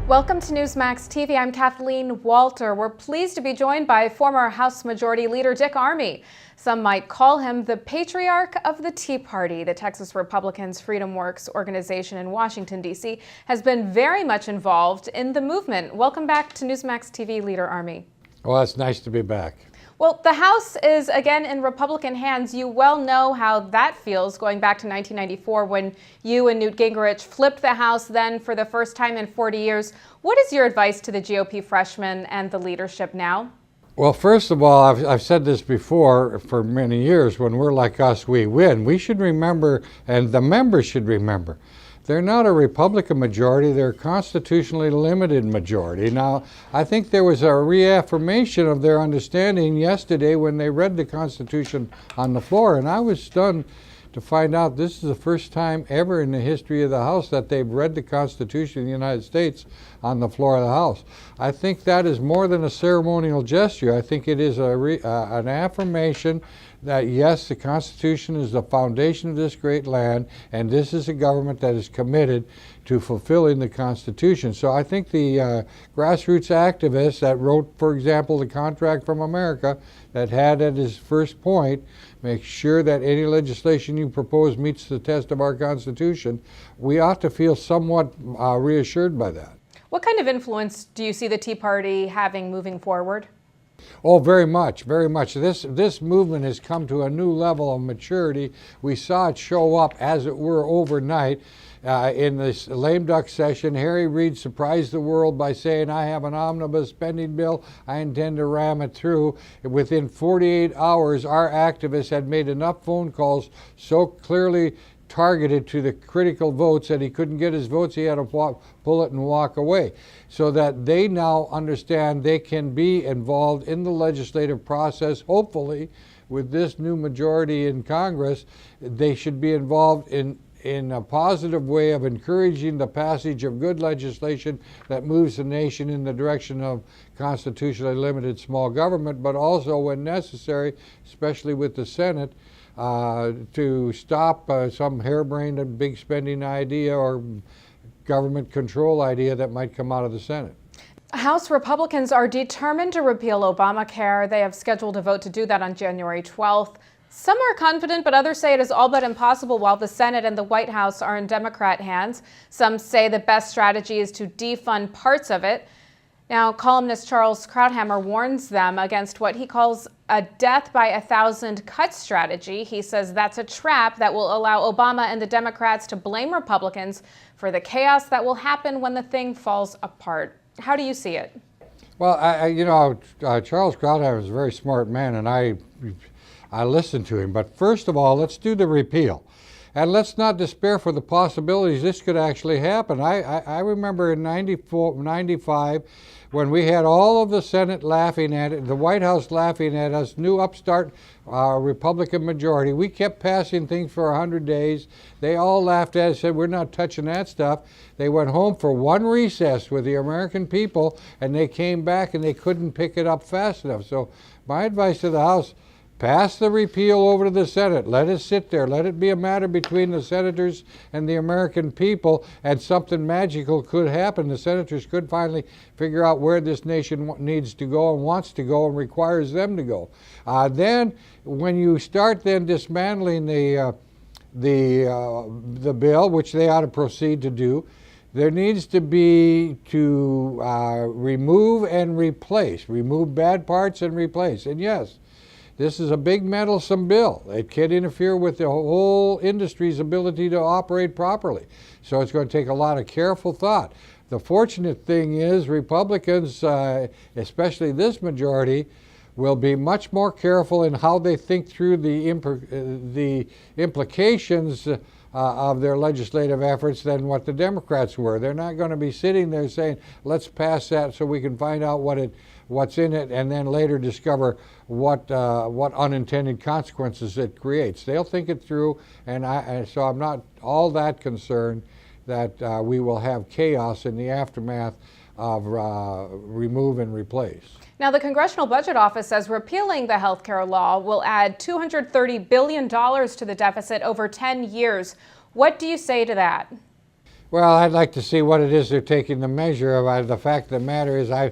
Welcome to Newsmax TV. I'm Kathleen Walter. We're pleased to be joined by former House Majority Leader Dick Armey. Some might call him the patriarch of the Tea Party. The Texas Republicans' Freedom Works organization in Washington, D.C. has been very much involved in the movement. Welcome back to Newsmax TV, Leader Armey. Well, it's nice to be back. Well, the House is again in Republican hands. You well know how that feels going back to 1994 when you and Newt Gingrich flipped the House then for the first time in 40 years. What is your advice to the GOP freshmen and the leadership now? Well, first of all, I've said this before for many years, when we're like us, we win. We should remember, and the members should remember, they're not a Republican majority, they're a constitutionally limited majority. Now, I think there was a reaffirmation of their understanding yesterday when they read the Constitution on the floor, and I was stunned to find out this is the first time ever in the history of the House that they've read the Constitution of the United States on the floor of the House. I think that is more than a ceremonial gesture. I think it is an affirmation that yes, the Constitution is the foundation of this great land, and this is a government that is committed to fulfilling the Constitution. So I think the grassroots activists that wrote, for example, the Contract from America, that had at its first point, make sure that any legislation you propose meets the test of our Constitution, we ought to feel somewhat reassured by that. What kind of influence do you see the Tea Party having moving forward? Oh, very much, very much. This movement has come to a new level of maturity. We saw it show up, as it were, overnight. In this lame duck session, Harry Reid surprised the world by saying, I have an omnibus spending bill, I intend to ram it through. Within 48 hours, our activists had made enough phone calls so clearly targeted to the critical votes that he couldn't get his votes, he had to pull it and walk away. So that they now understand they can be involved in the legislative process. Hopefully, with this new majority in Congress, they should be involved in a positive way of encouraging the passage of good legislation that moves the nation in the direction of constitutionally limited small government, but also, when necessary, especially with the Senate, to stop some harebrained big spending idea or government control idea that might come out of the Senate. House Republicans are determined to repeal Obamacare. They have scheduled a vote to do that on January 12th. Some are confident, but others say it is all but impossible, while the Senate and the White House are in Democrat hands. Some say the best strategy is to defund parts of it. Now, columnist Charles Krauthammer warns them against what he calls a death by 1,000 cuts strategy. He says that's a trap that will allow Obama and the Democrats to blame Republicans for the chaos that will happen when the thing falls apart. How do you see it? Well, Charles Krauthammer is a very smart man, and I listened to him. But first of all, let's do the repeal. And let's not despair for the possibilities this could actually happen. I remember in 95, when we had all of the Senate laughing at it, the White House laughing at us, new upstart Republican majority. We kept passing things for 100 days. They all laughed at us, said, we're not touching that stuff. They went home for one recess with the American people, and they came back and they couldn't pick it up fast enough. So my advice to the House, pass the repeal over to the Senate. Let it sit there. Let it be a matter between the senators and the American people, and something magical could happen. The senators could finally figure out where this nation needs to go and wants to go and requires them to go. Then, when you start then dismantling the bill, which they ought to proceed to do, there needs to be to remove and replace. Remove bad parts and replace. And yes, this is a big meddlesome bill. It can interfere with the whole industry's ability to operate properly. So it's going to take a lot of careful thought. The fortunate thing is Republicans, especially this majority, will be much more careful in how they think through the implications of their legislative efforts than what the Democrats were. They're not going to be sitting there saying, let's pass that so we can find out what's in it, and then later discover what unintended consequences it creates. They'll think it through, and so I'm not all that concerned that we will have chaos in the aftermath of remove and replace. Now, the Congressional Budget Office says repealing the health care law will add $230 billion to the deficit over 10 years. What do you say to that? Well, I'd like to see what it is they're taking the measure of. The fact of the matter is, I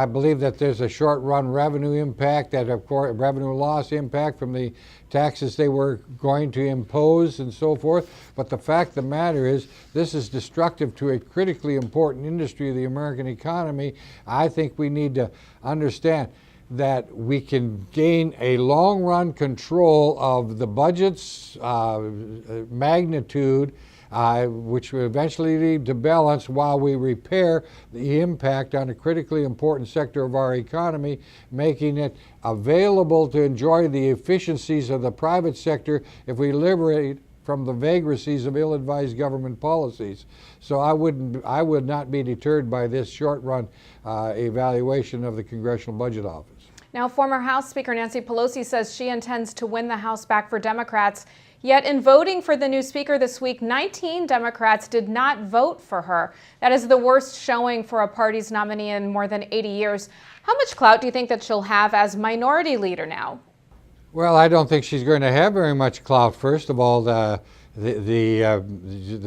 believe that there's a short-run revenue impact, that of course revenue loss impact from the taxes they were going to impose and so forth. But the fact of the matter is, this is destructive to a critically important industry of the American economy. I think we need to understand that we can gain a long-run control of the budget's magnitude, which will eventually lead to balance while we repair the impact on a critically important sector of our economy, making it available to enjoy the efficiencies of the private sector if we liberate from the vagaries of ill-advised government policies. So I would not be deterred by this short-run evaluation of the Congressional Budget Office. Now, former House Speaker Nancy Pelosi says she intends to win the House back for Democrats. Yet in voting for the new speaker this week, 19 Democrats did not vote for her. That is the worst showing for a party's nominee in more than 80 years. How much clout do you think that she'll have as minority leader now? Well, I don't think she's going to have very much clout. First of all, the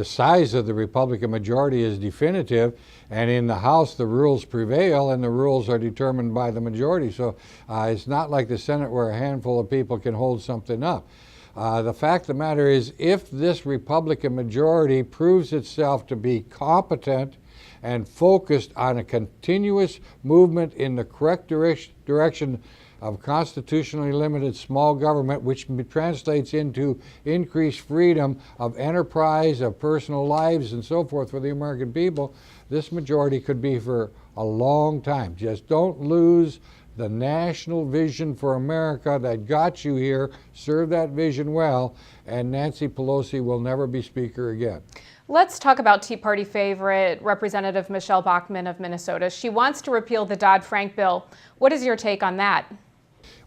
size of the Republican majority is definitive, and in the House the rules prevail, and the rules are determined by the majority. So it's not like the Senate where a handful of people can hold something up. The fact of the matter is, if this Republican majority proves itself to be competent and focused on a continuous movement in the correct direction of constitutionally limited small government, which translates into increased freedom of enterprise, of personal lives, and so forth for the American people, this majority could be for a long time. Just don't lose the national vision for America that got you here. Serve that vision well, and Nancy Pelosi will never be Speaker again. Let's talk about Tea Party favorite Representative Michele Bachmann of Minnesota. She wants to repeal the Dodd-Frank bill. What is your take on that?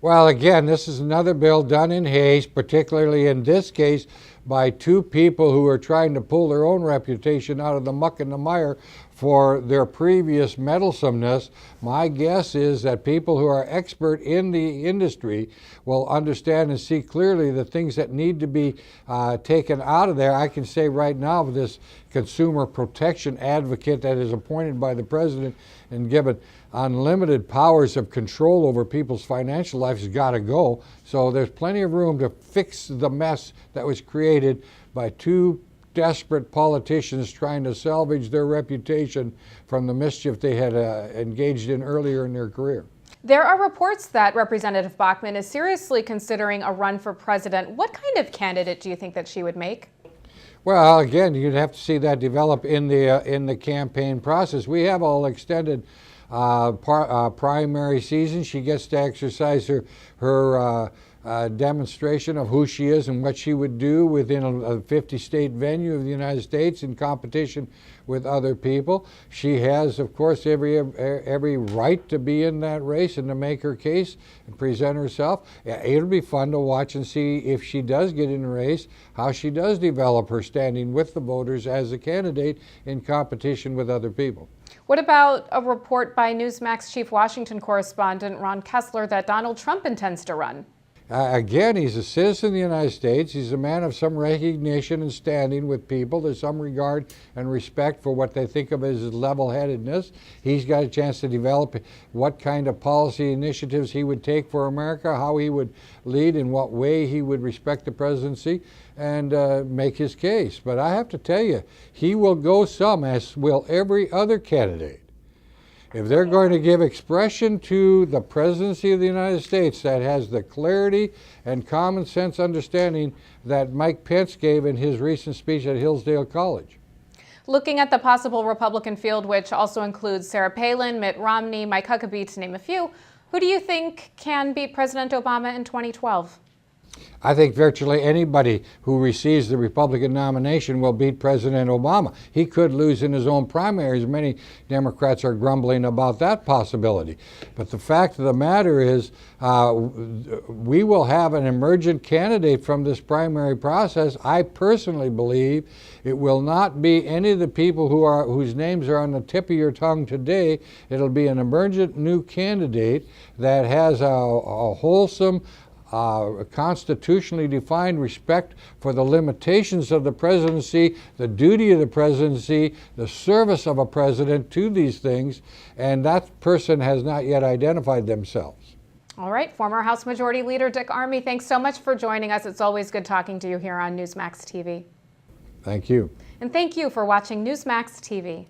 Well, again, this is another bill done in haste, particularly in this case by two people who are trying to pull their own reputation out of the muck and the mire for their previous meddlesomeness. My guess is that people who are expert in the industry will understand and see clearly the things that need to be taken out of there. I can say right now, this consumer protection advocate that is appointed by the president and given unlimited powers of control over people's financial lives has got to go. So there's plenty of room to fix the mess that was created by two desperate politicians trying to salvage their reputation from the mischief they had engaged in earlier in their career. There are reports that Representative Bachmann is seriously considering a run for president. What kind of candidate do you think that she would make? Well, again, you'd have to see that develop in the campaign process. We have all extended primary season. She gets to exercise her demonstration of who she is and what she would do within a 50-state venue of the United States in competition with other people. She has, of course, every right to be in that race and to make her case and present herself. It'll be fun to watch and see if she does get in the race, how she does develop her standing with the voters as a candidate in competition with other people. What about a report by Newsmax chief Washington correspondent Ron Kessler that Donald Trump intends to run? Again, he's a citizen of the United States. He's a man of some recognition and standing with people. There's some regard and respect for what they think of as his level-headedness. He's got a chance to develop what kind of policy initiatives he would take for America, how he would lead, in what way he would respect the presidency, and make his case. But I have to tell you, he will go some, as will every other candidate. If they're going to give expression to the presidency of the United States that has the clarity and common sense understanding that Mike Pence gave in his recent speech at Hillsdale College. Looking at the possible Republican field, which also includes Sarah Palin, Mitt Romney, Mike Huckabee, to name a few, who do you think can beat President Obama in 2012? I think virtually anybody who receives the Republican nomination will beat President Obama. He could lose in his own primaries. Many Democrats are grumbling about that possibility. But the fact of the matter is, we will have an emergent candidate from this primary process. I personally believe it will not be any of the people whose names are on the tip of your tongue today. It'll be an emergent new candidate that has a wholesome, constitutionally defined respect for the limitations of the presidency, the duty of the presidency, the service of a president to these things, and that person has not yet identified themselves. All right, former House Majority Leader Dick Armey, thanks so much for joining us. It's always good talking to you here on Newsmax TV. Thank you. And thank you for watching Newsmax TV.